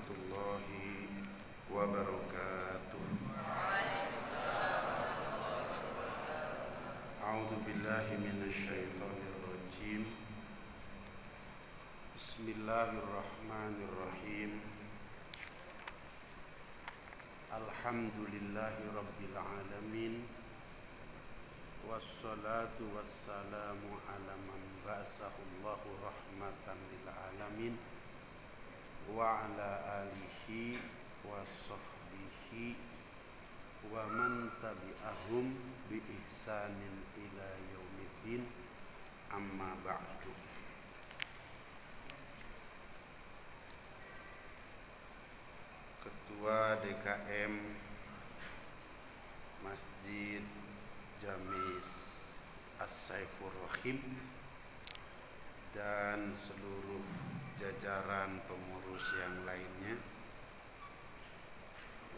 warahmatullahi wabarakatuh. A'udzu billahi minasyaitonir rajim. Bismillahirrahmanirrahim. Alhamdulillahi rabbil alamin. Wassalatu wassalamu ala man ba'asahullahu rahmatan lil alamin wa ala alihi wa sahbihi wa man tabi'ahum bi ihsanin ila yaumiddin, amma ba'du. Ketua DKM Masjid Jamis As-Saifur Rahim dan seluruh jajaran pengurus yang lainnya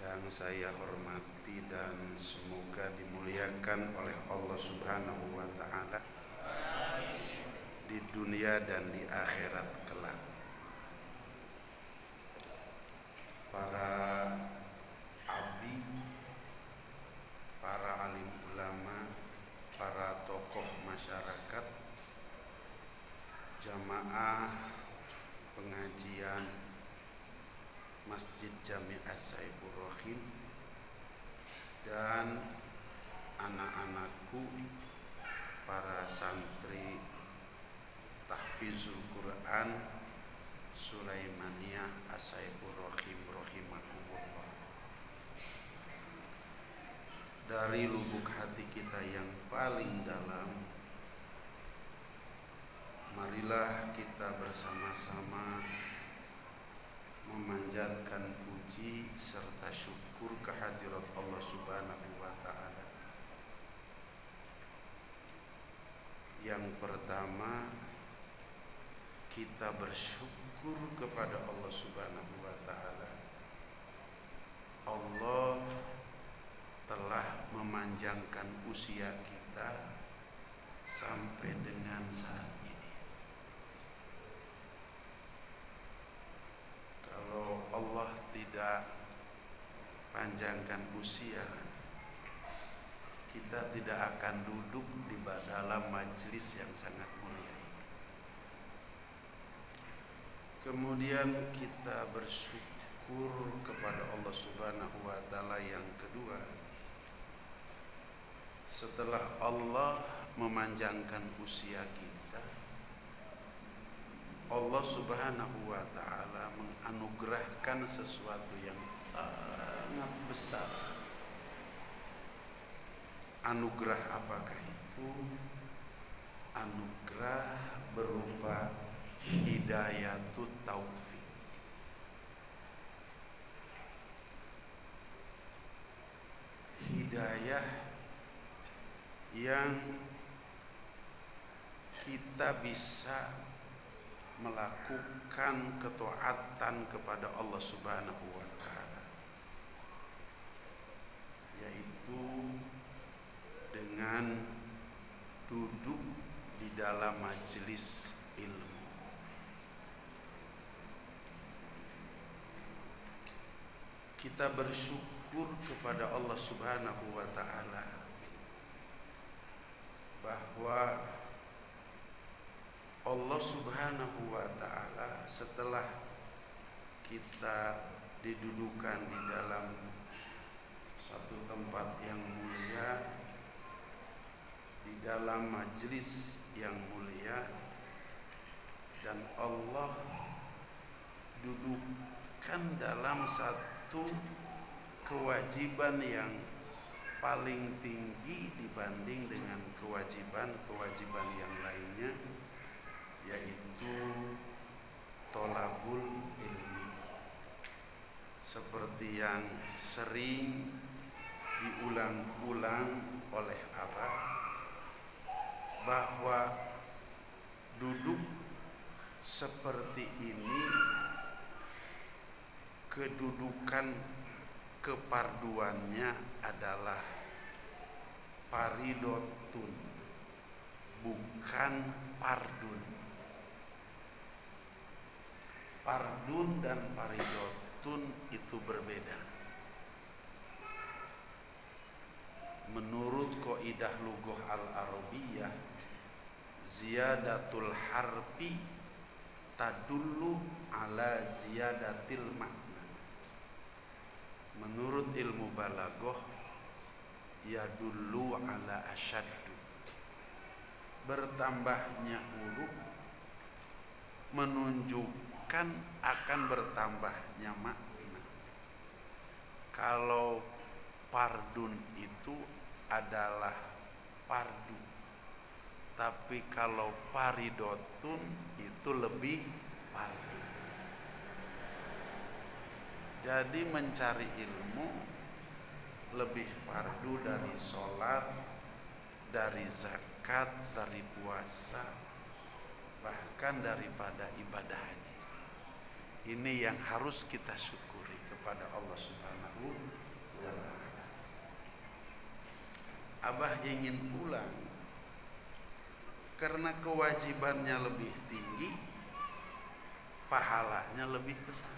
yang saya hormati dan semoga dimuliakan oleh Allah Subhanahu wa taala di dunia dan di akhirat kelak. Para abdi, para alim ulama, para tokoh masyarakat, jamaah pengajian Masjid Jami' As-Saifur Rahim, dan anak-anakku, para santri Tahfizul Quran Sulaimaniyah As-Saifur Rahim rahimakumullah. Dari lubuk hati kita yang paling dalam, marilah kita bersama-sama memanjatkan puji serta syukur kehadirat Allah Subhanahu wa taala. Yang pertama, kita bersyukur kepada Allah Subhanahu wa taala. Allah telah memanjangkan usia kita sampai dengan saat ini. Kalau Allah tidak panjangkan usia, kita tidak akan duduk di dalam majelis yang sangat mulia. Kemudian kita bersyukur kepada Allah Subhanahu wa taala yang kedua. Setelah Allah memanjangkan usia kita, Allah Subhanahu wa taala menganugerahkan sesuatu yang sangat besar. Anugerah apakah itu? Anugerah berupa hidayatut taufik. Hidayah yang kita bisa melakukan ketaatan kepada Allah Subhanahu wa taala, yaitu dengan duduk di dalam majelis ilmu. Kita bersyukur kepada Allah Subhanahu wa taala bahwa Allah Subhanahu wa taala setelah kita didudukan di dalam satu tempat yang mulia, di dalam majelis yang mulia, dan Allah dudukkan dalam satu kewajiban yang paling tinggi dibanding dengan kewajiban-kewajiban yang lainnya, yaitu tolabul ilmi. Seperti yang sering diulang-ulang oleh Abah, bahwa duduk seperti ini kedudukan keparduannya adalah faridotun, bukan fardun. Fardun dan faridot ziyadatun itu berbeda. Menurut kaidah lughah al-arabiyah, ziyadatul harfi tadullu ala ziyadatil makna. Menurut ilmu balaghah, yadullu ala asyaddu. Bertambahnya huruf menunjukkan akan bertambahnya makna. Kalau fardun itu adalah fardu, tapi kalau faridotun itu lebih fardu. Jadi mencari ilmu lebih fardu dari sholat, dari zakat, dari puasa, bahkan daripada ibadah haji. Ini yang harus kita syukuri kepada Allah Subhanahu wa ta'ala. Abah ingin pulang karena kewajibannya lebih tinggi, pahalanya lebih besar.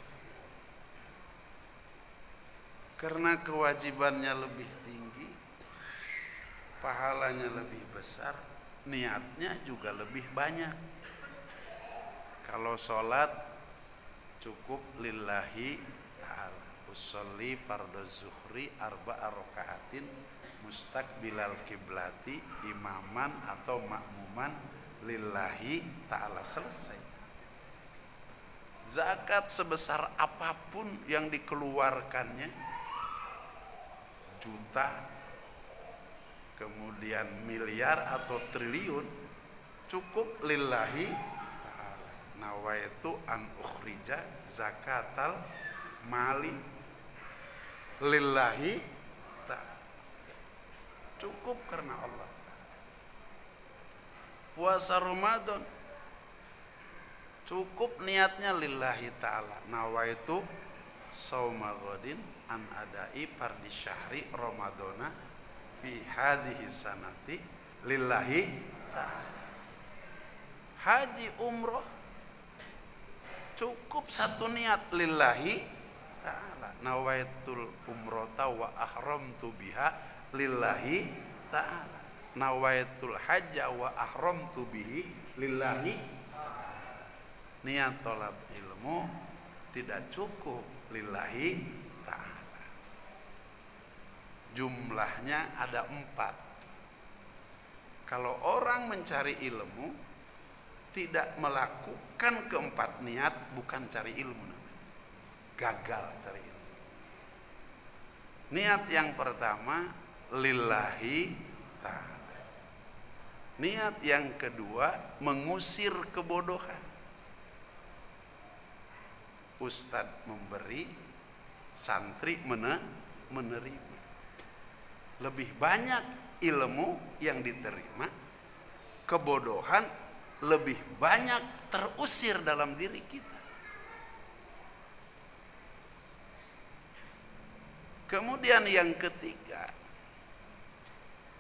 Karena kewajibannya lebih tinggi, pahalanya lebih besar, niatnya juga lebih banyak. Kalau sholat cukup lillahi ta'ala, usolli fardhu zuhri arba'a raka'atin mustaqbilal kiblati imaman atau makmuman lillahi ta'ala, selesai. Zakat sebesar apapun yang dikeluarkannya, juta, kemudian miliar atau triliun, cukup lillahi ta'ala. Nawaitu an ukhrija zakatal mali lillahi ta'ala, cukup karena Allah. Puasa Ramadan cukup niatnya lillahi ta'ala. Nawaitu sauma ghadin an adai fardhi syahri ramadana fi hadhihi sanati lillahi ta'ala. Haji umroh cukup satu niat lillahi ta'ala. Nawaitul umrota wa ahramtu biha lillahi ta'ala. Nawaitul hajja wa ahramtu bihi lillahi ta'ala. Niat tolab ilmu tidak cukup lillahi ta'ala. Jumlahnya ada 4. Kalau orang mencari ilmu tidak melakukan keempat niat, bukan cari ilmu namanya. Gagal cari ilmu. Niat yang pertama lillahi ta'ala. Niat yang kedua mengusir kebodohan. Ustadz memberi, santri menerima. Lebih banyak ilmu yang diterima, kebodohan lebih banyak terusir dalam diri kita. Kemudian yang ketiga,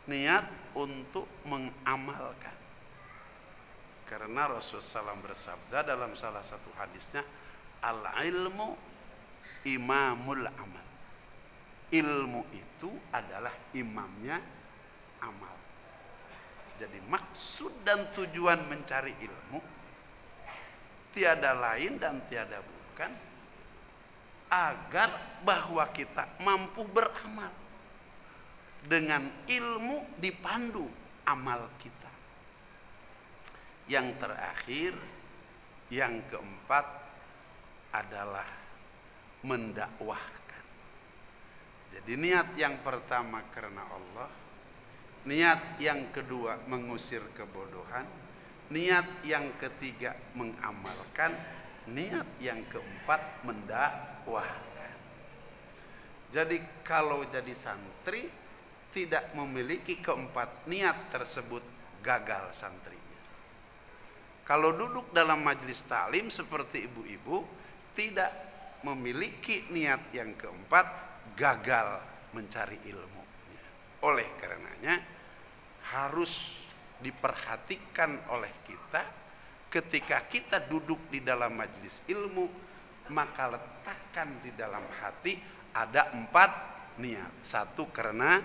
niat untuk mengamalkan. Karena Rasulullah SAW bersabda dalam salah satu hadisnya, al-ilmu imamul amal. Ilmu itu adalah imamnya amal. Jadi maksud dan tujuan mencari ilmu tiada lain dan tiada bukan agar bahwa kita mampu beramal. Dengan ilmu dipandu amal kita. Yang terakhir, yang keempat adalah mendakwahkan. Jadi niat yang pertama karena Allah, niat yang kedua mengusir kebodohan, niat yang ketiga mengamalkan, niat yang keempat mendakwahkan. Jadi kalau jadi santri tidak memiliki keempat niat tersebut, gagal santrinya. Kalau duduk dalam majelis taklim seperti ibu-ibu tidak memiliki niat yang keempat, gagal mencari ilmu. Oleh karenanya harus diperhatikan oleh kita ketika kita duduk di dalam majelis ilmu, maka letakkan di dalam hati ada 4 niat. 1 karena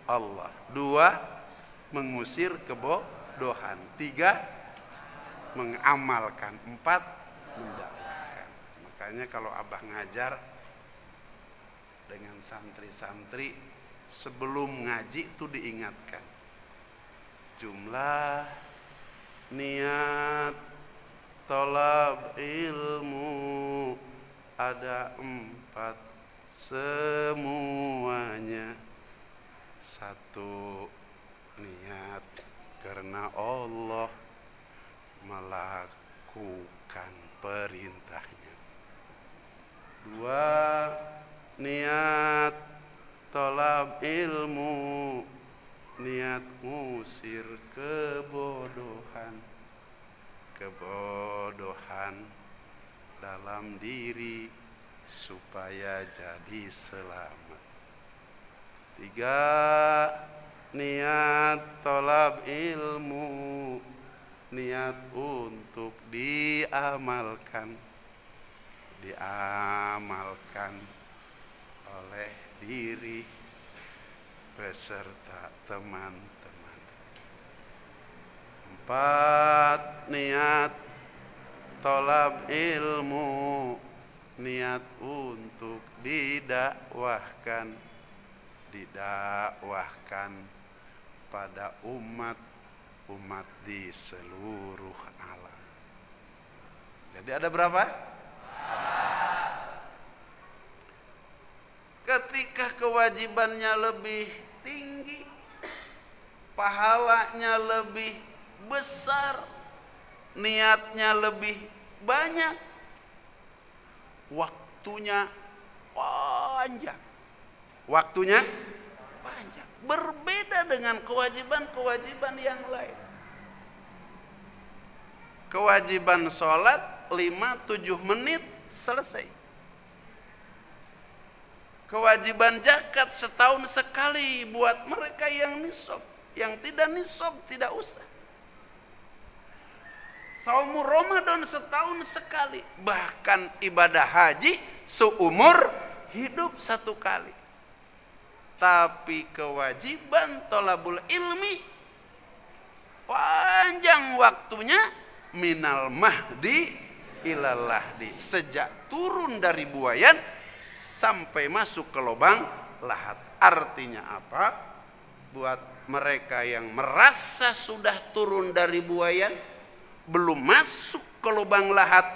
Allah, 2 mengusir kebodohan, 3 mengamalkan, 4 mendakwakan. Makanya kalau Abah ngajar dengan santri-santri sebelum ngaji itu diingatkan jumlah niat tolab ilmu ada 4 semuanya. 1 niat karena Allah melakukan perintahnya. 2 niat tolab ilmu, niat ngusir kebodohan dalam diri supaya jadi selamat. 3 niat tolab ilmu, niat untuk diamalkan oleh diri beserta teman-teman. 4 niat tolab ilmu, niat untuk didakwahkan pada umat di seluruh alam. Jadi ada berapa? Ketika kewajibannya lebih tinggi, pahalanya lebih besar, niatnya lebih banyak, waktunya panjang. Berbeda dengan kewajiban-kewajiban yang lain. Kewajiban sholat 5-7 menit selesai. Kewajiban zakat setahun sekali buat mereka yang nisab. Yang tidak nisab tidak usah. Saum Ramadan setahun sekali. Bahkan ibadah haji seumur hidup 1 kali. Tapi kewajiban tolabul ilmi panjang waktunya, minal mahdi ilal lahdi, sejak turun dari buayan sampai masuk ke lubang lahat. Artinya apa? Buat mereka yang merasa sudah turun dari buayan, belum masuk ke lubang lahat,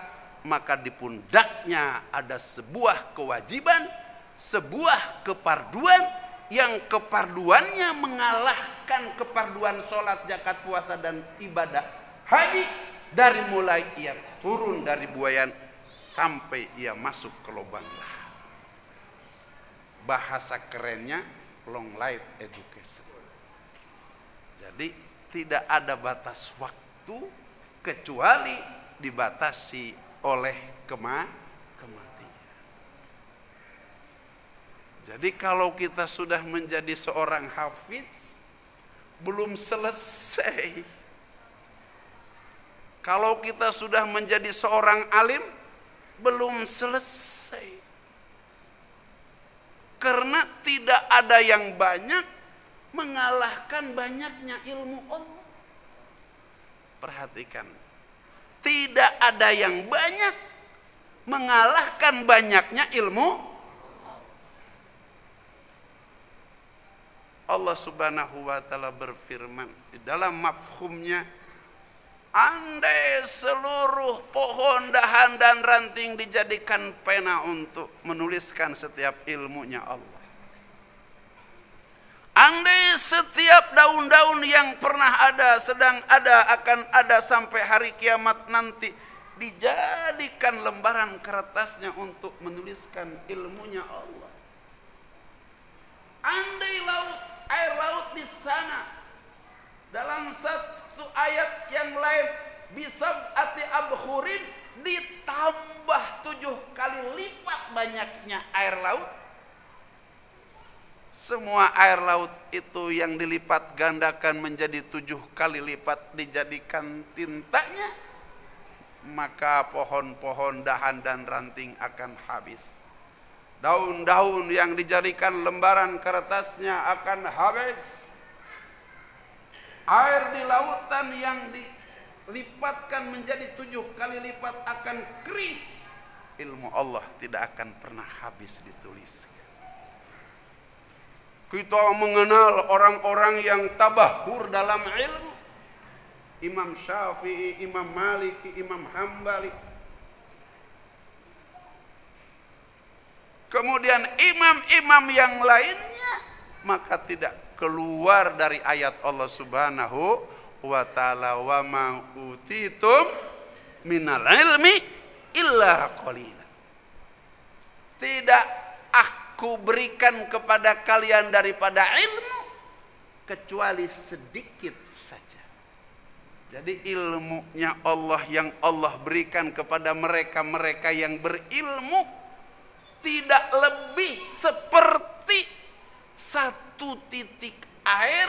maka di pundaknya ada sebuah kewajiban, sebuah keparduan, yang keparduannya mengalahkan keparduan sholat, zakat, puasa, dan ibadah haji. Dari mulai ia turun dari buayan sampai ia masuk ke lubang lahat. Bahasa kerennya long life education. Jadi tidak ada batas waktu kecuali dibatasi oleh kematian. Jadi kalau kita sudah menjadi seorang hafiz, belum selesai. Kalau kita sudah menjadi seorang alim, belum selesai. Karena tidak ada yang banyak mengalahkan banyaknya ilmu Allah. Perhatikan, tidak ada yang banyak mengalahkan banyaknya ilmu Allah Subhanahu wa ta'ala berfirman di dalam mafhumnya, andai seluruh pohon, dahan, dan ranting dijadikan pena untuk menuliskan setiap ilmunya Allah. Andai setiap daun-daun yang pernah ada, sedang ada, akan ada sampai hari kiamat nanti dijadikan lembaran kertasnya untuk menuliskan ilmunya Allah. Andai air laut di sana dalam satu ayat yang lain bisa ati abhurin, ditambah 7 kali lipat banyaknya air laut. Semua air laut itu yang dilipat gandakan menjadi 7 kali lipat dijadikan tintanya, maka pohon-pohon, dahan dan ranting akan habis. Daun-daun yang dijadikan lembaran kertasnya akan habis. Air di lautan yang dilipatkan menjadi 7 kali lipat akan kering. Ilmu Allah tidak akan pernah habis dituliskan. Kita mengenal orang-orang yang tabahur dalam ilmu. Imam Syafi'i, Imam Maliki, Imam Hambali. Kemudian imam-imam yang lainnya, maka tidak keluar dari ayat Allah Subhanahu wa ta'ala, wa ma utitum minal ilmi illa qalila. Tidak aku berikan kepada kalian daripada ilmu kecuali sedikit saja. Jadi ilmunya Allah yang Allah berikan kepada mereka-mereka yang berilmu tidak lebih seperti 1 titik air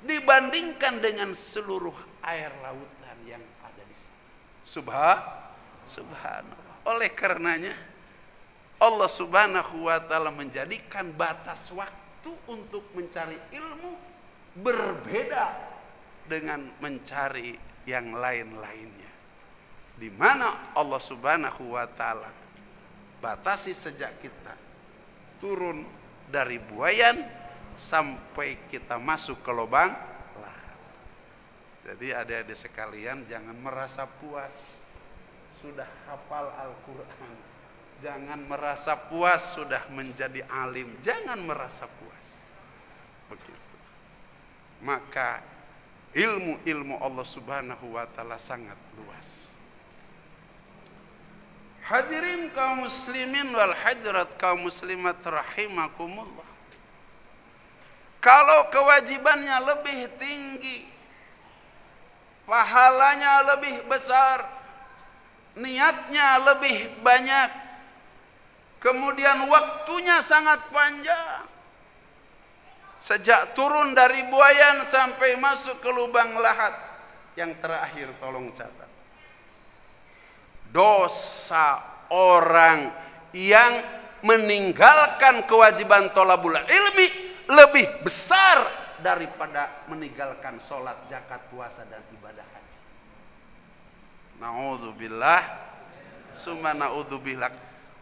dibandingkan dengan seluruh air lautan yang ada di sini. Subhanallah. Oleh karenanya Allah Subhanahu wa ta'ala menjadikan batas waktu untuk mencari ilmu berbeda dengan mencari yang lain-lainnya. Di mana Allah Subhanahu wa ta'ala batasi sejak kita turun dari buayan sampai kita masuk ke lubang lahat. Jadi adik-adik sekalian, jangan merasa puas sudah hafal Al-Quran, jangan merasa puas sudah menjadi alim, jangan merasa puas begitu. Maka ilmu-ilmu Allah Subhanahu wa ta'ala sangat luas. Hadirin kaum muslimin wal hadirat kaum muslimat rahimakumullah. Kalau kewajibannya lebih tinggi, pahalanya lebih besar, niatnya lebih banyak, kemudian waktunya sangat panjang, sejak turun dari buayan sampai masuk ke lubang lahat. Yang terakhir tolong catat, dosa orang yang meninggalkan kewajiban thalabul ilmi lebih besar daripada meninggalkan sholat, zakat, puasa dan ibadah haji. Na'udzubillah summa na'udzubillah.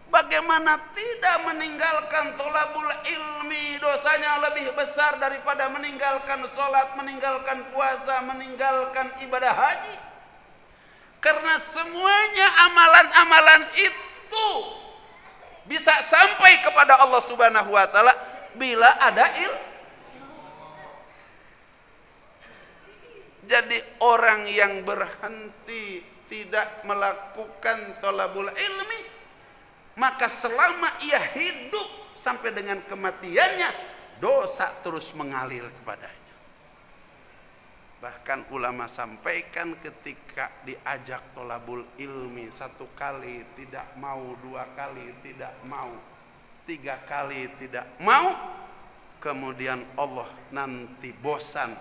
Bagaimana tidak meninggalkan thalabul ilmi dosanya lebih besar daripada meninggalkan sholat, meninggalkan puasa, meninggalkan ibadah haji? Karena semuanya amalan-amalan itu bisa sampai kepada Allah Subhanahu wa ta'ala bila ada ilmu. Jadi orang yang berhenti tidak melakukan thalabul ilmi, maka selama ia hidup sampai dengan kematiannya, dosa terus mengalir kepadanya. Bahkan ulama sampaikan ketika diajak thalabul ilmi 1 kali tidak mau, 2 kali tidak mau, 3 kali tidak mau, kemudian Allah nanti bosan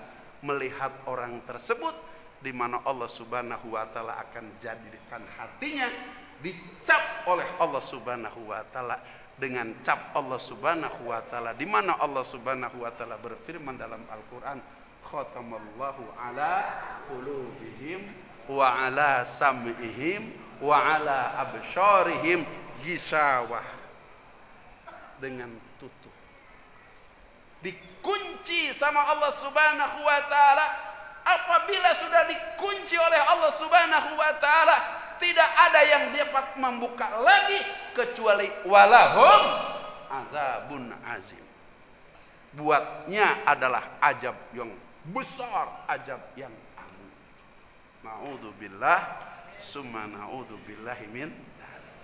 melihat orang tersebut, di mana Allah Subhanahu wa ta'ala akan jadikan hatinya dicap oleh Allah Subhanahu wa ta'ala dengan cap Allah Subhanahu wa ta'ala, di mana Allah Subhanahu wa ta'ala berfirman dalam Al-Qur'an, khatamallahu ala qulubihim wa ala sam'ihim wa ala absharihim ghishawah. Dengan tutup, dikunci sama Allah Subhanahu wa ta'ala. Apabila sudah dikunci oleh Allah Subhanahu wa ta'ala, tidak ada yang dapat membuka lagi kecuali walahum azabun azim. Buatnya adalah azab yang besar, azab yang agung. Na'udzubillah summa na'udzubillahi min dzalik.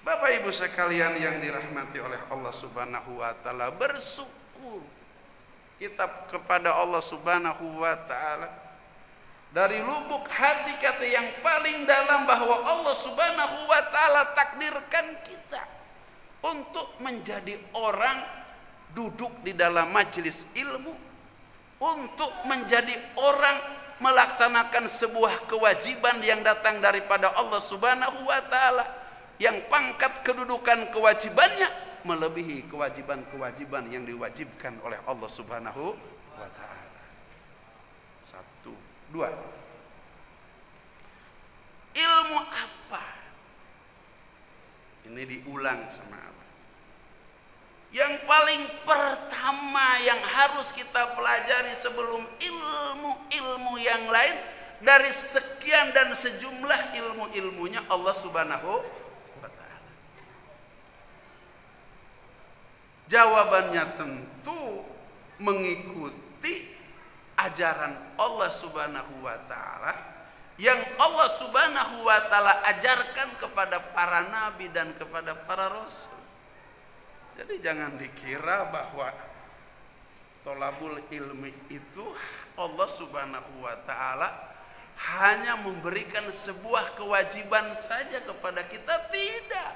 Bapak Ibu sekalian yang dirahmati oleh Allah Subhanahu wa ta'ala, bersyukur kita kepada Allah Subhanahu wa ta'ala dari lubuk hati kita yang paling dalam, bahwa Allah Subhanahu wa ta'ala takdirkan kita untuk menjadi orang duduk di dalam majelis ilmu, untuk menjadi orang melaksanakan sebuah kewajiban yang datang daripada Allah Subhanahu wa taala, yang pangkat kedudukan kewajibannya melebihi kewajiban-kewajiban yang diwajibkan oleh Allah Subhanahu wa taala. 1, 2. Ilmu apa? Ini diulang sama Allah. Yang paling pertama yang harus kita pelajari sebelum ilmu-ilmu yang lain, dari sekian dan sejumlah ilmu-ilmunya Allah Subhanahu wa taala. Jawabannya tentu mengikuti ajaran Allah Subhanahu wa taala yang Allah Subhanahu wa taala ajarkan kepada para nabi dan kepada para rasul. Jadi jangan dikira bahwa tolabul ilmi itu Allah Subhanahu wa taala hanya memberikan sebuah kewajiban saja kepada kita. Tidak.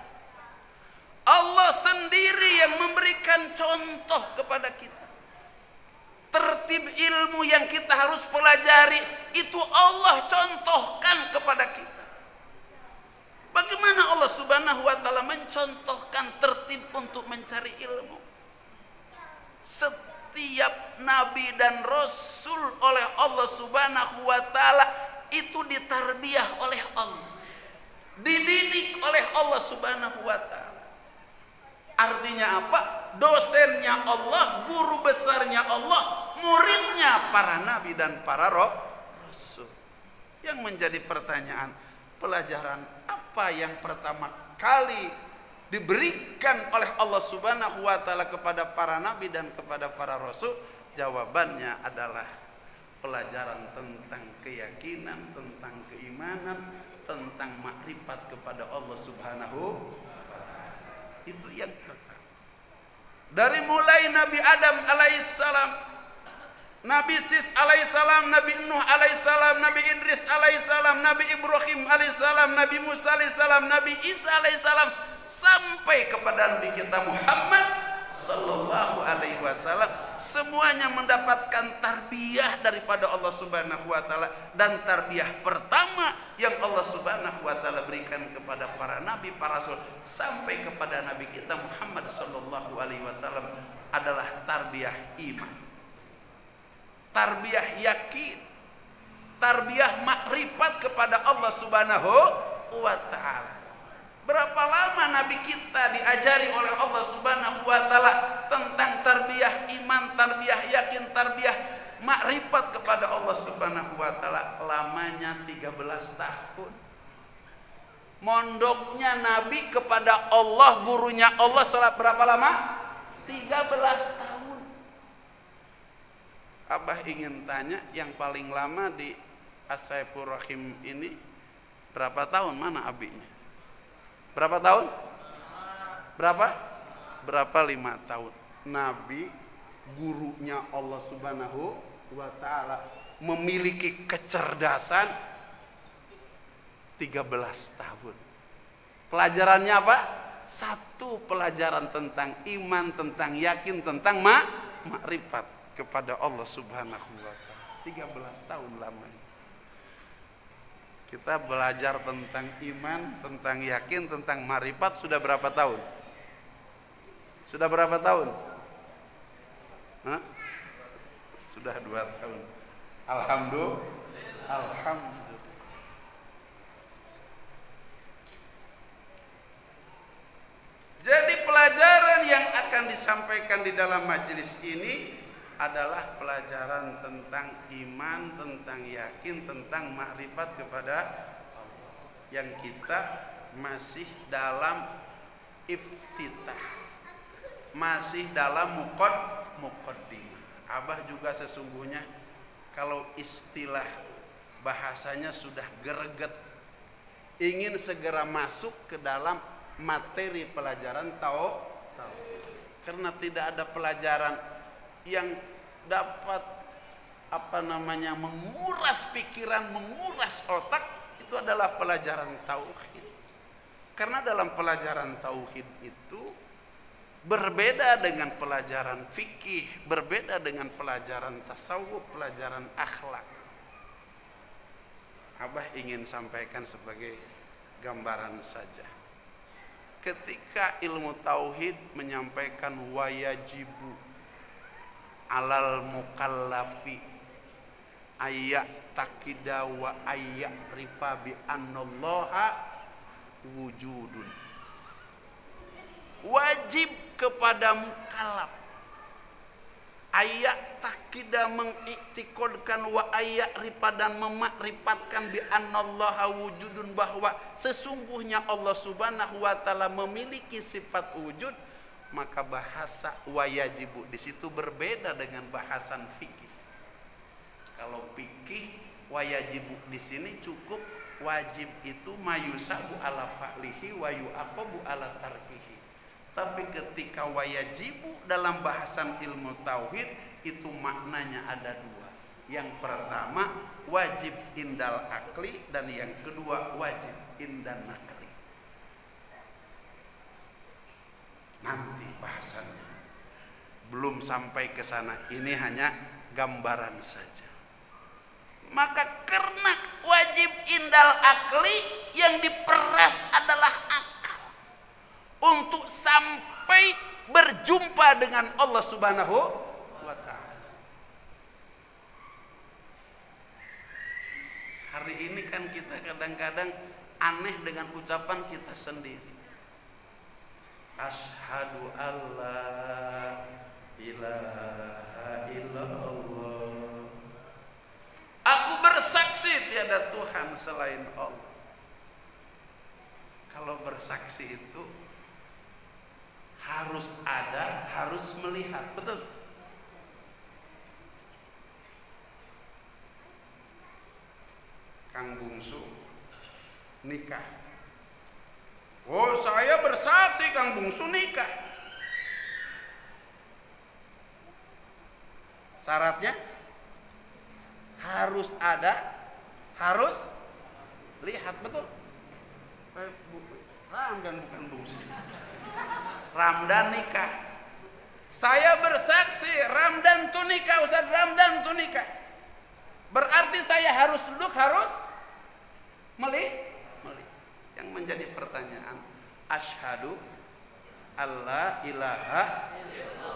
Allah sendiri yang memberikan contoh kepada kita. Tertib ilmu yang kita harus pelajari itu Allah contohkan kepada kita. Bagaimana Allah Subhanahu wa taala mencontohkan tertib untuk mencari ilmu? Setiap nabi dan rasul oleh Allah Subhanahu wa taala itu ditarbiyah oleh Allah, dididik oleh Allah Subhanahu wa taala. Artinya apa? Dosennya Allah, guru besarnya Allah, muridnya para nabi dan para rasul. Yang menjadi pertanyaan, pelajaran apa yang pertama kali diberikan oleh Allah Subhanahu wa taala kepada para nabi dan kepada para rasul? Jawabannya adalah pelajaran tentang keyakinan, tentang keimanan, tentang makrifat kepada Allah Subhanahu wa taala. Itu yang pertama. Dari mulai Nabi Adam alaihissalam, Nabi Sis alaihissalam, Nabi Nuh alaihissalam, Nabi Idris alaihissalam, Nabi Ibrahim alaihissalam, Nabi Musa alaihissalam, Nabi Isa alaihissalam, sampai kepada Nabi kita Muhammad sallallahu alaihi wasallam, semuanya mendapatkan tarbiyah daripada Allah Subhanahu wa taala. Dan tarbiyah pertama yang Allah Subhanahu wa taala berikan kepada para nabi, para rasul, sampai kepada Nabi kita Muhammad sallallahu alaihi wasallam adalah tarbiyah iman, tarbiyah yakin, tarbiyah makrifat kepada Allah Subhanahu wa taala. Berapa lama nabi kita diajari oleh Allah Subhanahu wa taala tentang tarbiyah iman, tarbiyah yakin, tarbiyah makrifat kepada Allah Subhanahu wa taala? Lamanya 13 tahun. Mondoknya nabi kepada Allah, gurunya Allah, selama berapa lama? 13 tahun. Abah ingin tanya, yang paling lama di As-Saifur Rahim ini berapa tahun? Mana abinya? Berapa tahun? Berapa? Berapa? 5 tahun. Nabi, gurunya Allah Subhanahu wa taala, memiliki kecerdasan 13 tahun. Pelajarannya apa? Satu pelajaran tentang iman, tentang yakin, tentang makrifat kepada Allah Subhanahu wa taala. 13 tahun lamanya. Kita belajar tentang iman, tentang yakin, tentang makrifat sudah berapa tahun? Sudah berapa tahun? Hah? Sudah 2 tahun. Alhamdulillah. Alhamdulillah. Jadi pelajaran yang akan disampaikan di dalam majelis ini adalah pelajaran tentang iman, tentang yakin, tentang makrifat kepada Allah, yang kita masih dalam iftitah, masih dalam muqaddimah. Abah juga sesungguhnya kalau istilah bahasanya sudah greget, ingin segera masuk ke dalam materi pelajaran tauhid, karena tidak ada pelajaran yang dapat menguras pikiran, menguras otak, itu adalah pelajaran tauhid. Karena dalam pelajaran tauhid itu berbeda dengan pelajaran fikih, berbeda dengan pelajaran tasawuf, pelajaran akhlak. Abah ingin sampaikan sebagai gambaran saja. Ketika ilmu tauhid menyampaikan wayajibu alal mukallafi ayat takida wa ayat rifa bi annallaha wujudun. Wajib kepada mukallaf ayat takida mengiktikodkan wa ayat rifa dan memakrifatkan bi annallaha wujudun, bahwa sesungguhnya Allah subhanahu wa ta'ala memiliki sifat wujud. Maka bahasa wayajibu di situ berbeda dengan bahasan fikih. Kalau fikih wayajibu di sini cukup wajib itu mayusabu ala fa'lihi wa yu'aqabu ala tarkihi. Tapi ketika wayajibu dalam bahasan ilmu tauhid itu maknanya ada dua. Yang pertama wajib indal akli dan yang kedua wajib indan nakli. Nanti bahasannya belum sampai ke sana, ini hanya gambaran saja. Maka karena wajib indal akli yang diperas adalah akal untuk sampai berjumpa dengan Allah subhanahu wa ta'ala. Hari ini kan kita kadang-kadang aneh dengan ucapan kita sendiri. Asyhadu alla ilaha illallah. Aku bersaksi tiada Tuhan selain Allah. Kalau bersaksi itu harus ada, harus melihat, betul? Kang Bungsu nikah. Oh, saya bersaksi Kang Bungsu nikah. Syaratnya harus ada, harus lihat, betul? Ramdan bukan Bungsu. Ramdan nikah. Saya bersaksi Ramdan tuh nikah, Ustaz Ramdan tuh nikah. Berarti saya harus duduk, harus melihat. Yang menjadi pertanyaan, asyhadu alla ilaha,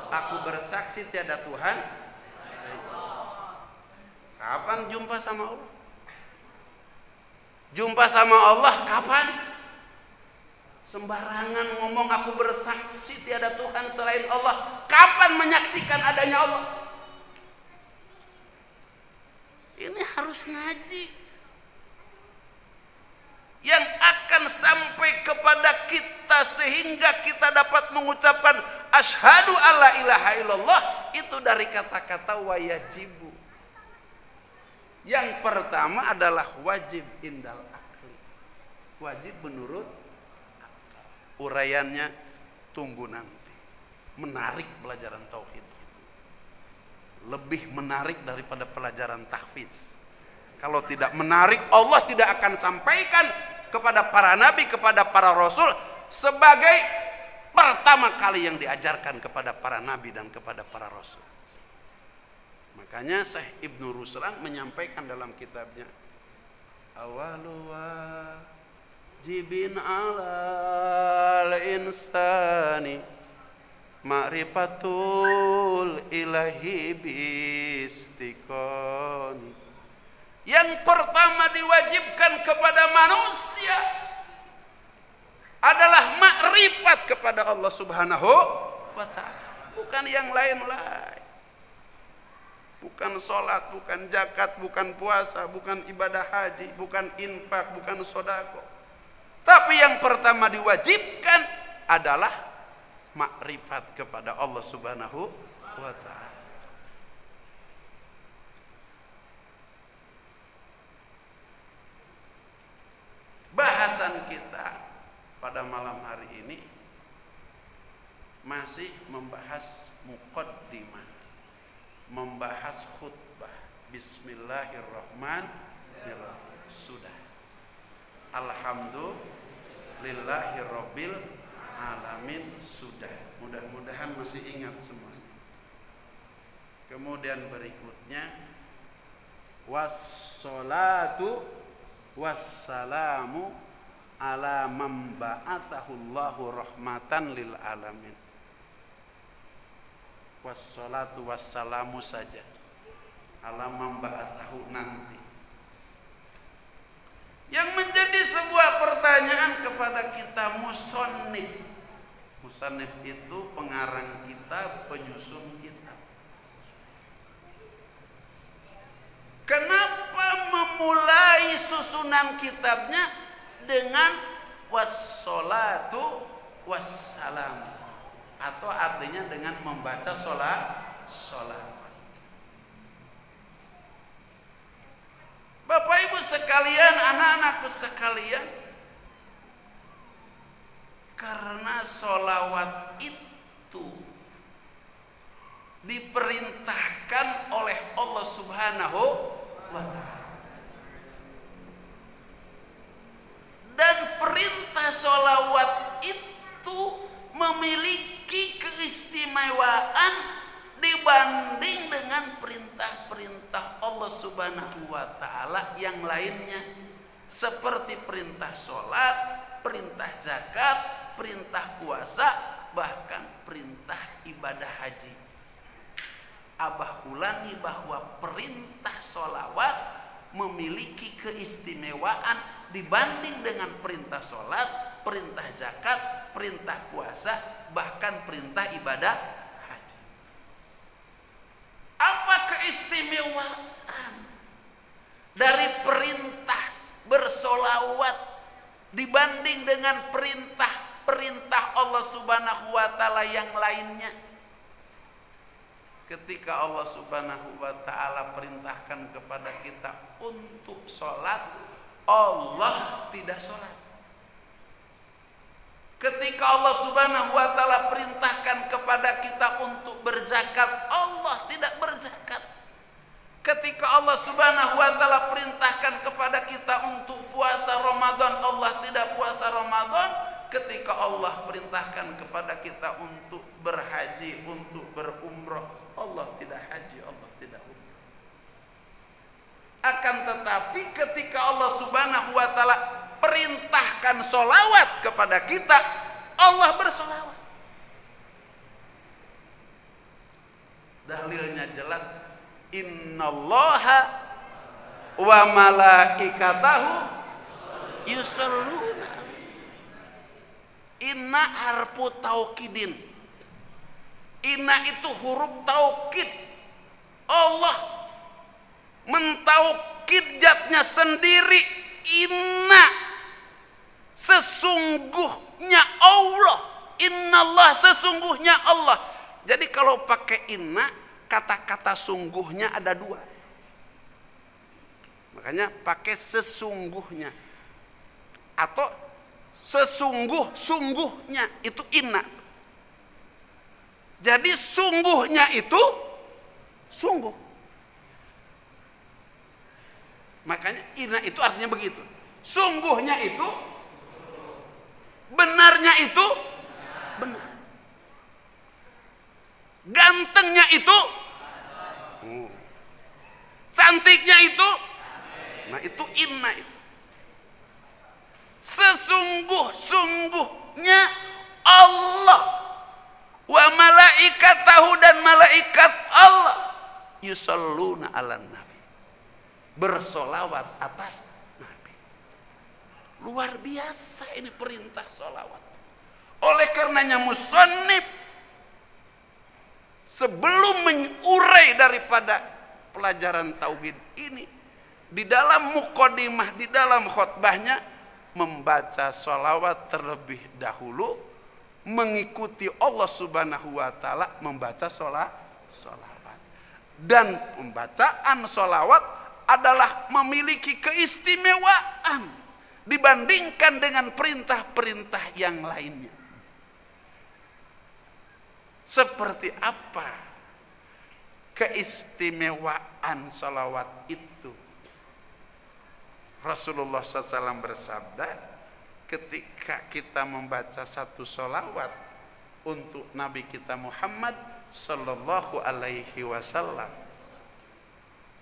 aku bersaksi tiada Tuhan. Kapan jumpa sama Allah? Jumpa sama Allah kapan? Sembarangan ngomong aku bersaksi tiada Tuhan selain Allah. Kapan menyaksikan adanya Allah? Ini harus ngaji yang akan sampai kepada kita sehingga kita dapat mengucapkan asyhadu alla ilaha illallah itu dari kata-kata wayajibu. Yang pertama adalah wajib indal akli. Wajib menurut akal. Uraiannya tunggu nanti. Menarik pelajaran tauhid itu. Lebih menarik daripada pelajaran tahfiz. Kalau tidak menarik, Allah tidak akan sampaikan kepada para nabi, kepada para rasul sebagai pertama kali yang diajarkan kepada para nabi dan kepada para rasul. Makanya Syekh Ibnu Ruslan menyampaikan dalam kitabnya, awalu wajibin alal insani ma'rifatul ilahi bistiqoni. Yang pertama diwajibkan kepada manusia adalah makrifat kepada Allah Subhanahu wa ta'ala, bukan yang lain-lain. Bukan sholat, bukan zakat, bukan puasa, bukan ibadah haji, bukan infak, bukan sodako. Tapi yang pertama diwajibkan adalah makrifat kepada Allah Subhanahu wa ta'ala. Bahasan kita pada malam hari ini masih membahas muqaddimah, membahas khutbah. Bismillahirrahmanirrahim. Sudah. Alhamdulillahirabbil alamin. Sudah. Mudah-mudahan masih ingat semua. Kemudian berikutnya wassalatu wassalamu ala man ba'atsahu Allahu rahmatan lil alamin. Wassalatu wassalamu saja ala man ba'atsahu nanti. Yang menjadi sebuah pertanyaan kepada kita musannif. Musannif itu pengarang kitab, penyusun kitab. Kenapa memulai susunan kitabnya dengan wassalatu wassalam, atau artinya dengan membaca sholat. Bapak Ibu sekalian, anak-anakku sekalian, karena sholawat itu diperintahkan oleh Allah Subhanahu wa ta'ala. Dan perintah sholawat itu memiliki keistimewaan dibanding dengan perintah-perintah Allah Subhanahu wa ta'ala yang lainnya, seperti perintah sholat, perintah zakat, perintah puasa, bahkan perintah ibadah haji. Abah ulangi bahwa perintah sholawat memiliki keistimewaan dibanding dengan perintah sholat, perintah zakat, perintah puasa, bahkan perintah ibadah haji. Apa keistimewaan dari perintah bersolawat dibanding dengan perintah Allah Subhanahu wa ta'ala yang lainnya? Ketika Allah Subhanahu wa ta'ala perintahkan kepada kita untuk sholat, Allah tidak sholat. Ketika Allah Subhanahu wa ta'ala perintahkan kepada kita untuk berzakat, Allah tidak berzakat. Ketika Allah Subhanahu wa ta'ala perintahkan kepada kita untuk puasa Ramadan, Allah tidak puasa Ramadan. Ketika Allah perintahkan kepada kita untuk berhaji, untuk berumrah, Allah tidak haji, Allah tidak umrah. Akan tetapi ketika Allah Subhanahu wa ta'ala perintahkan sholawat kepada kita, Allah bersolawat. Dalilnya jelas, innallaha wa malaikatahu yusholluna. Inna harfu taukidin. Inna itu huruf taukid. Allah mentaukid zatnya sendiri. Inna, sesungguhnya Allah. Innallah, sesungguhnya Allah. Jadi kalau pakai inna, kata-kata sungguhnya ada dua. Makanya pakai sesungguhnya atau sesungguh-sungguhnya, itu inna. Jadi sungguhnya itu sungguh. Makanya inna itu artinya begitu. Sungguhnya itu, benarnya itu benar. Gantengnya itu, cantiknya itu, nah itu inna itu. Sesungguh-sungguhnya Allah wa malaikatahu, dan malaikat Allah yusholluna ala nabi, bersolawat atas nabi. Luar biasa ini perintah solawat. Oleh karenanya musannif sebelum mengurai daripada pelajaran tauhid ini, di dalam muqaddimah, di dalam khutbahnya membaca sholawat terlebih dahulu, mengikuti Allah Subhanahu wa ta'ala membaca sholawat. Dan pembacaan sholawat adalah memiliki keistimewaan dibandingkan dengan perintah-perintah yang lainnya. Seperti apa keistimewaan sholawat itu? Rasulullah SAW bersabda, ketika kita membaca satu sholawat untuk Nabi kita Muhammad Sallallahu Alaihi Wasallam,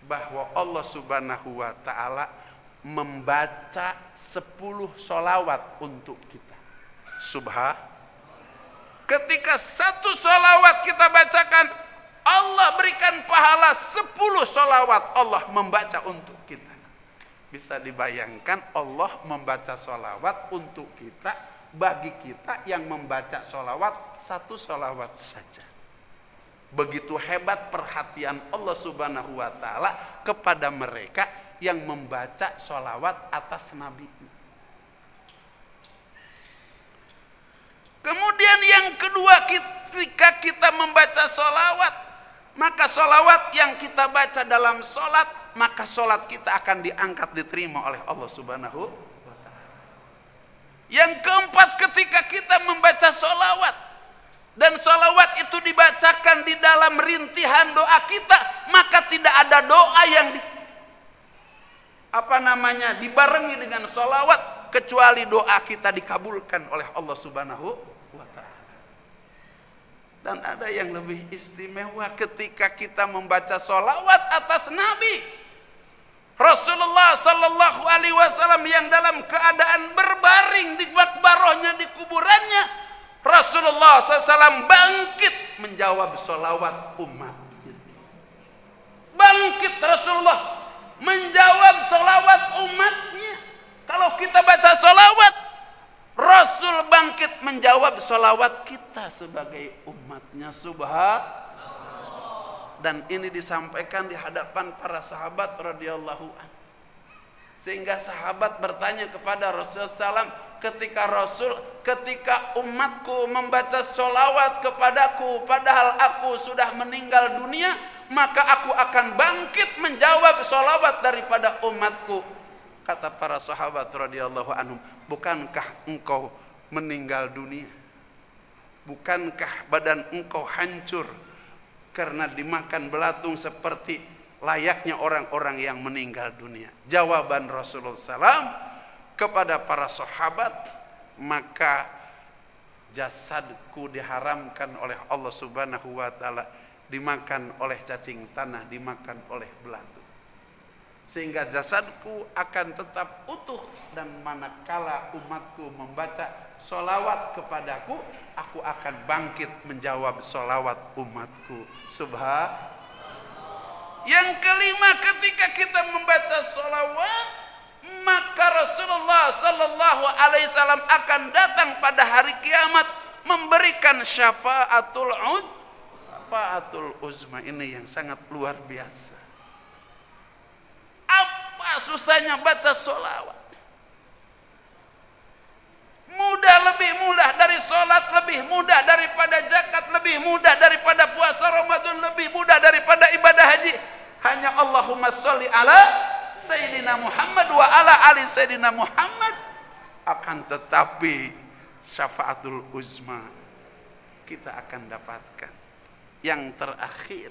bahwa Allah Subhanahu Wa Ta'ala membaca 10 sholawat untuk kita. Ketika 1 sholawat kita bacakan, Allah berikan pahala 10 sholawat Allah membaca untuk kita. Bisa dibayangkan Allah membaca sholawat untuk kita, bagi kita yang membaca sholawat 1 sholawat saja. Begitu hebat perhatian Allah Subhanahu wa ta'ala kepada mereka yang membaca sholawat atas Nabi. Kemudian yang kedua, ketika kita membaca sholawat, maka sholawat yang kita baca dalam sholat, maka sholat kita akan diangkat, diterima oleh Allah Subhanahu wa ta'ala. Yang keempat, ketika kita membaca sholawat dan sholawat itu dibacakan di dalam rintihan doa kita, maka tidak ada doa yang dibarengi dengan sholawat kecuali doa kita dikabulkan oleh Allah Subhanahu wa ta'ala. Dan ada yang lebih istimewa ketika kita membaca sholawat atas Nabi Rasulullah sallallahu alaihi wasallam yang dalam keadaan berbaring di makbarohnya, di kuburannya, Rasulullah SAW bangkit menjawab sholawat umat. Bangkit Rasulullah menjawab sholawat umatnya. Kalau kita baca sholawat, Rasul bangkit menjawab sholawat kita sebagai umatnya. Dan ini disampaikan di hadapan para sahabat radhiyallahu anhu. Sehingga sahabat bertanya kepada Rasulullah SAW, ketika umatku membaca sholawat kepadaku padahal aku sudah meninggal dunia, maka aku akan bangkit menjawab sholawat daripada umatku. Kata para sahabat radhiyallahu anhum, bukankah engkau meninggal dunia? Bukankah badan engkau hancur karena dimakan belatung seperti layaknya orang-orang yang meninggal dunia? Jawaban Rasulullah SAW kepada para sahabat, maka jasadku diharamkan oleh Allah Subhanahu wa ta'ala dimakan oleh cacing tanah, dimakan oleh belatung, sehingga jasadku akan tetap utuh. Dan manakala umatku membaca sholawat kepadaku, aku akan bangkit menjawab sholawat umatku. Yang kelima, ketika kita membaca sholawat, maka Rasulullah sallallahu alaihi wasallam akan datang pada hari kiamat memberikan syafaatul uzma. Ini yang sangat luar biasa. Apa susahnya baca sholawat? Lebih mudah dari sholat, lebih mudah daripada zakat, lebih mudah daripada puasa Ramadan, lebih mudah daripada ibadah haji. Hanya Allahumma sholli ala Sayyidina Muhammad wa ala ali Sayyidina Muhammad. Akan tetapi syafaatul uzma kita akan dapatkan. Yang terakhir,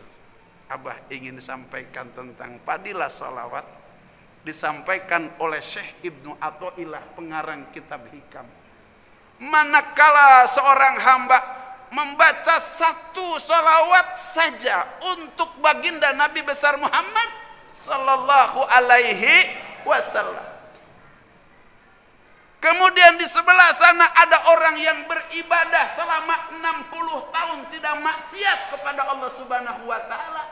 Abah ingin sampaikan tentang fadilah sholawat, disampaikan oleh Syekh Ibnu Athaillah, pengarang kitab Hikam. Manakala seorang hamba membaca 1 sholawat saja untuk baginda Nabi besar Muhammad sallallahu alaihi wasallam, kemudian di sebelah sana ada orang yang beribadah selama 60 tahun tidak maksiat kepada Allah Subhanahu wa ta'ala,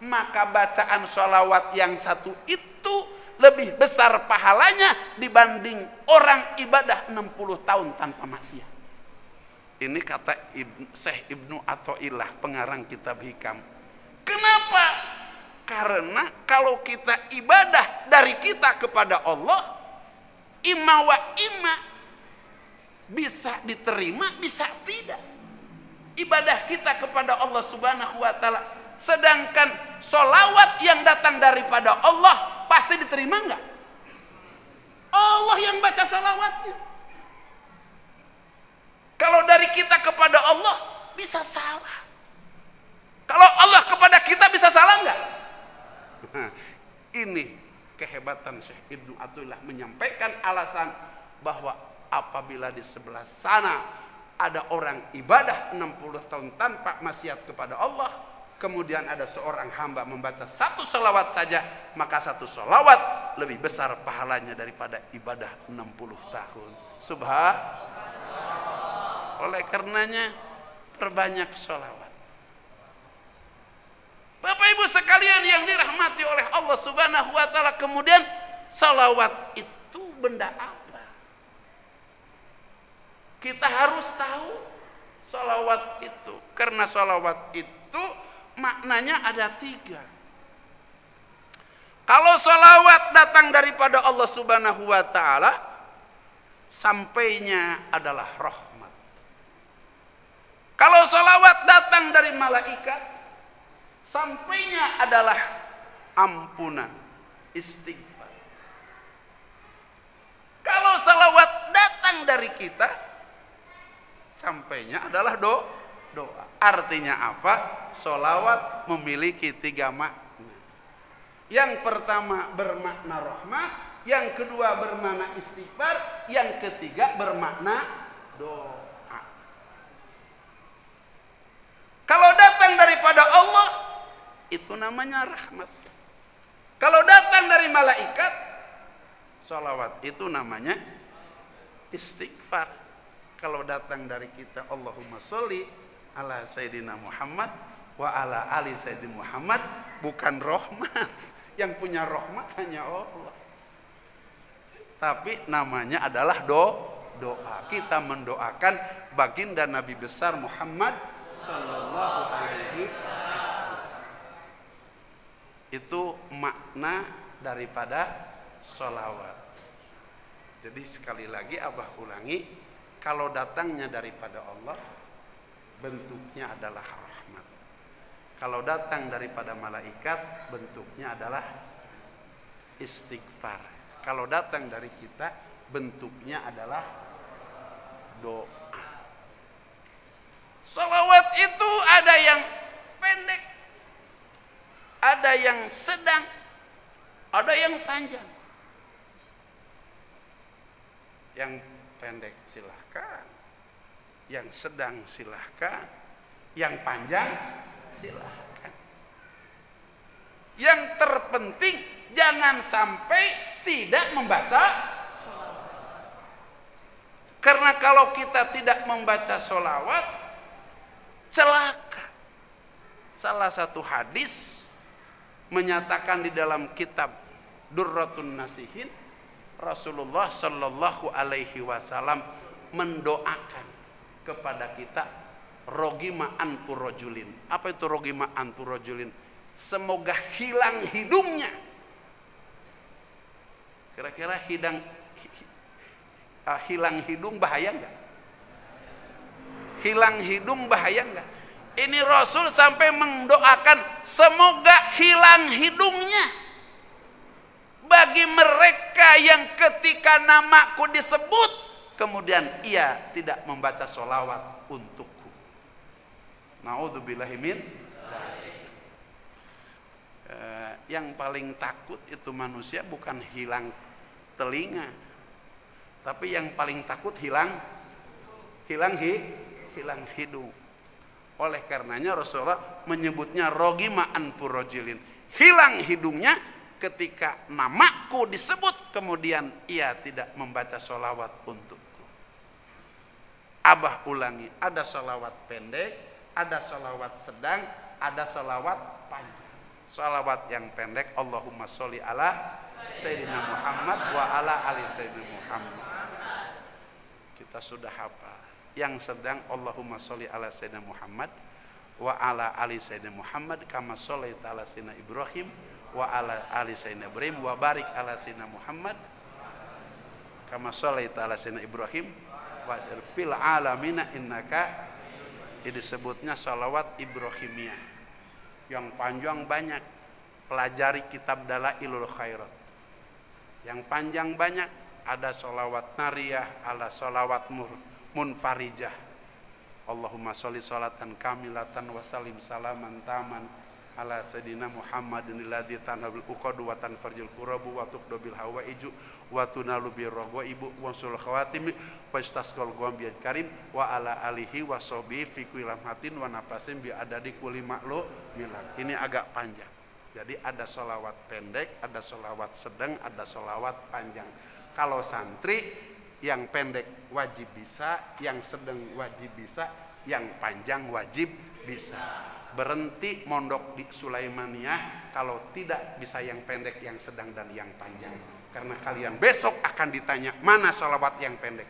maka bacaan sholawat yang 1 itu lebih besar pahalanya dibanding orang ibadah 60 tahun tanpa maksiat. Ini kata Syekh Ibnu Athaillah, pengarang kitab Hikam. Kenapa? Karena kalau kita ibadah dari kita kepada Allah, imma wa imma, bisa diterima, bisa tidak. Ibadah kita kepada Allah Subhanahu wa ta'ala. Sedangkan sholawat yang datang daripada Allah pasti diterima enggak? Allah yang baca sholawatnya. Kalau dari kita kepada Allah bisa salah. Kalau Allah kepada kita bisa salah enggak? Ini kehebatan Syekh Ibnu Athaillah menyampaikan alasan bahwa apabila di sebelah sana ada orang ibadah 60 tahun tanpa maksiat kepada Allah, kemudian ada seorang hamba membaca 1 sholawat saja, maka 1 sholawat lebih besar pahalanya daripada ibadah 60 tahun. Oleh karenanya perbanyak sholawat. Bapak Ibu sekalian yang dirahmati oleh Allah Subhanahu wa taala, kemudian sholawat itu benda apa? Kita harus tahu sholawat itu, karena sholawat itu maknanya ada 3. Kalau sholawat datang daripada Allah Subhanahu wa ta'ala, sampainya adalah rahmat. Kalau sholawat datang dari malaikat, sampainya adalah ampunan, istighfar. Kalau sholawat datang dari kita, sampainya adalah doa. Artinya apa? Sholawat memiliki 3 makna. Yang pertama bermakna rahmat, yang kedua bermakna istighfar, yang ketiga bermakna doa. Kalau datang daripada Allah, itu namanya rahmat. Kalau datang dari malaikat, sholawat itu namanya istighfar. Kalau datang dari kita, Allahumma sholli ala Sayyidina Muhammad wa ala ali Sayyidina Muhammad, bukan rahmat. Yang punya rahmat hanya Allah. Tapi namanya adalah doa. Kita mendoakan baginda Nabi besar Muhammad sallallahu alaihi wasallam. Itu makna daripada sholawat. Jadi sekali lagi Abah ulangi, kalau datangnya daripada Allah, bentuknya adalah rahmat. Kalau datang daripada malaikat, bentuknya adalah istighfar. Kalau datang dari kita, bentuknya adalah doa. Sholawat itu ada yang pendek, ada yang sedang, ada yang panjang. Yang pendek silahkan, yang sedang silahkan, yang panjang silahkan. Yang terpenting jangan sampai tidak membaca sholawat. Karena kalau kita tidak membaca sholawat, celaka. Salah satu hadis menyatakan di dalam kitab Durratun Nasihin, Rasulullah Shallallahu Alaihi Wasallam mendoakan kepada kita rogima anfu rojulin. Apa itu rogima anfu rojulin? Semoga hilang hidungnya. Kira-kira hilang hidung bahaya enggak? Hilang hidung bahaya enggak? Ini Rasul sampai mendoakan semoga hilang hidungnya bagi mereka yang ketika namaku disebut kemudian ia tidak membaca sholawat untukku. Naudzubillahi min dzalik. Yang paling takut itu manusia bukan hilang telinga, tapi yang paling takut hilang hidung. Oleh karenanya Rasulullah menyebutnya rogima anfu rajulin, hilang hidungnya ketika namaku disebut kemudian ia tidak membaca sholawat untukku. Abah ulangi, ada sholawat pendek, ada sholawat sedang, ada sholawat panjang. Sholawat yang pendek, Allahumma sholli ala Sayyidina Muhammad wa ala ali Sayyidina Muhammad, kita sudah hafal. Yang sedang, Allahumma sholli ala Sayyidina Muhammad wa ala ali Sayyidina Muhammad kama shollaita ala Sayyidina Ibrahim wa ala ali Sayyidina Ibrahim wa barik ala Sayyidina Muhammad kama shollaita ala Sayyidina Ibrahim wa fil alamina innaka. Disebutnya sholawat Ibrahimiyah. Yang panjang banyak, pelajari kitab Dalailul Khairat. Yang panjang banyak, ada sholawat nariyah, ada sholawat munfarijah. Allahumma sholli sholatan kamilatan wa salim salaman taman ala sayyidina Muhammadin alladzi tanhabul uqadu wa tanfarjul qurabu wa tuqdabil hawaiju wa tunalu birrahwa ibu wa sul khawatimi wa istasqal ghambiyan karim wa ala alihi wa sahbihi fi kulli lamhatin wa nafasin bi adadi kulli ma'lu milak. Ini agak panjang. Jadi ada sholawat pendek, ada sholawat sedang, ada sholawat panjang. Kalau santri yang pendek wajib bisa, yang sedang wajib bisa, yang panjang wajib bisa. Berhenti mondok di Sulaimaniyah kalau tidak bisa yang pendek, yang sedang, dan yang panjang. Karena kalian besok akan ditanya mana sholawat yang pendek,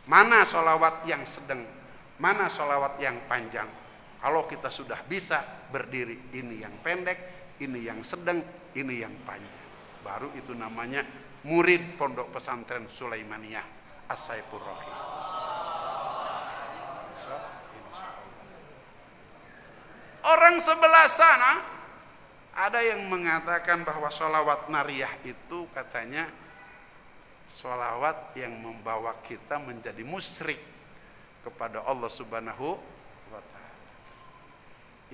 mana sholawat yang sedang, mana sholawat yang panjang. Kalau kita sudah bisa berdiri, ini yang pendek, ini yang sedang, ini yang panjang. Baru itu namanya murid pondok pesantren Sulaimaniyah As-Saifur Rahim. Orang sebelah sana ada yang mengatakan bahwa sholawat nariyah itu katanya sholawat yang membawa kita menjadi musyrik kepada Allah Subhanahu wa ta'ala.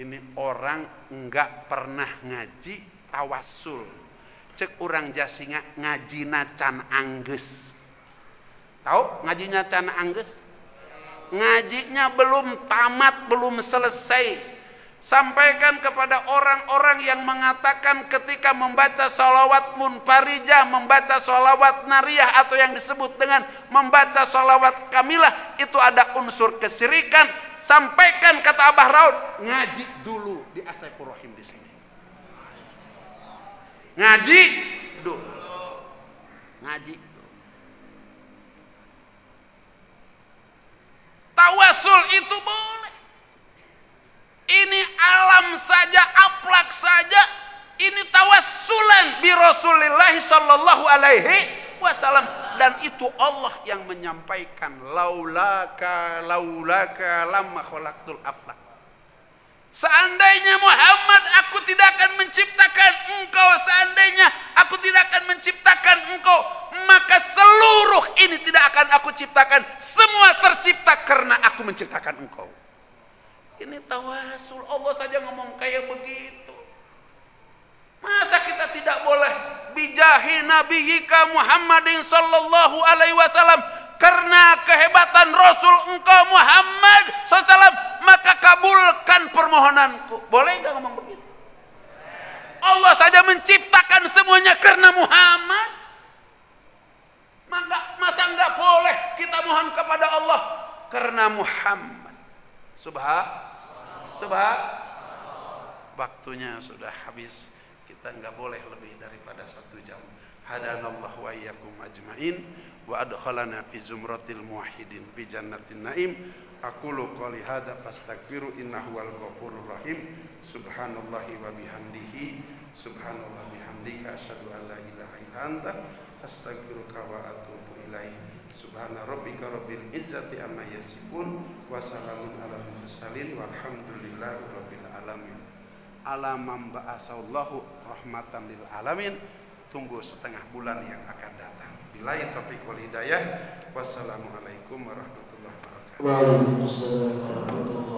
Ini orang enggak pernah ngaji tawassul. Cek urang jasinga ngajina can anggeus. Tahu ngajinya can anggeus? Ngajinya belum tamat, belum selesai. Sampaikan kepada orang-orang yang mengatakan ketika membaca sholawat munfarijah, membaca sholawat nariyah atau yang disebut dengan membaca sholawat kamilah itu ada unsur kesyirikan. Sampaikan kata Abah Raud, ngaji dulu di As-Saifur Rahim di sini. Ngaji dulu. Ngaji dulu. Tawasul itu boleh. Ini alam saja, aplak saja. Ini tawassulan bi Rasulillah sallallahu alaihi wasallam, dan itu Allah yang menyampaikan laulaka lamma khalaqtul aflak. Seandainya Muhammad aku tidak akan menciptakan engkau, seandainya aku tidak akan menciptakan engkau, maka seluruh ini tidak akan aku ciptakan. Semua tercipta karena aku menciptakan engkau. Ini tawasul, Allah saja ngomong kayak begitu. Masa kita tidak boleh bijahi nabiyika Muhammadin sallallahu alaihi wasallam, karena kehebatan Rasul engkau Muhammad sallallahu, maka kabulkan permohonanku. Boleh enggak ngomong begitu? Allah saja menciptakan semuanya karena Muhammad. Masa enggak boleh kita mohon kepada Allah karena Muhammad? Waktunya sudah habis. Kita enggak boleh lebih daripada 1 jam. Hadanallahu wa iyyakum ajmain wa adkhalana fi zumratil muwahhidin bi jannatin naim. Aqulu qouli hadza fastaghfiru innahu wal ghafurur rahim. Subhanallahi wa bihamdihi subhanallah bihamdika asyhadu an la ilaha illa anta astaghfiruka wa atubu ilaik. Subhana rabbika rabbil izzati amma yasifun wa salamun alal mursalin walhamdulillahi rabbil alamin. Alamam ba'asallahu rahmatan lil alamin. Tunggu setengah bulan yang akan datang. Billahi taufiq wal hidayah. Wassalamualaikum warahmatullahi wabarakatuh. Waalaikumsalam warahmatullahi wabarakatuh.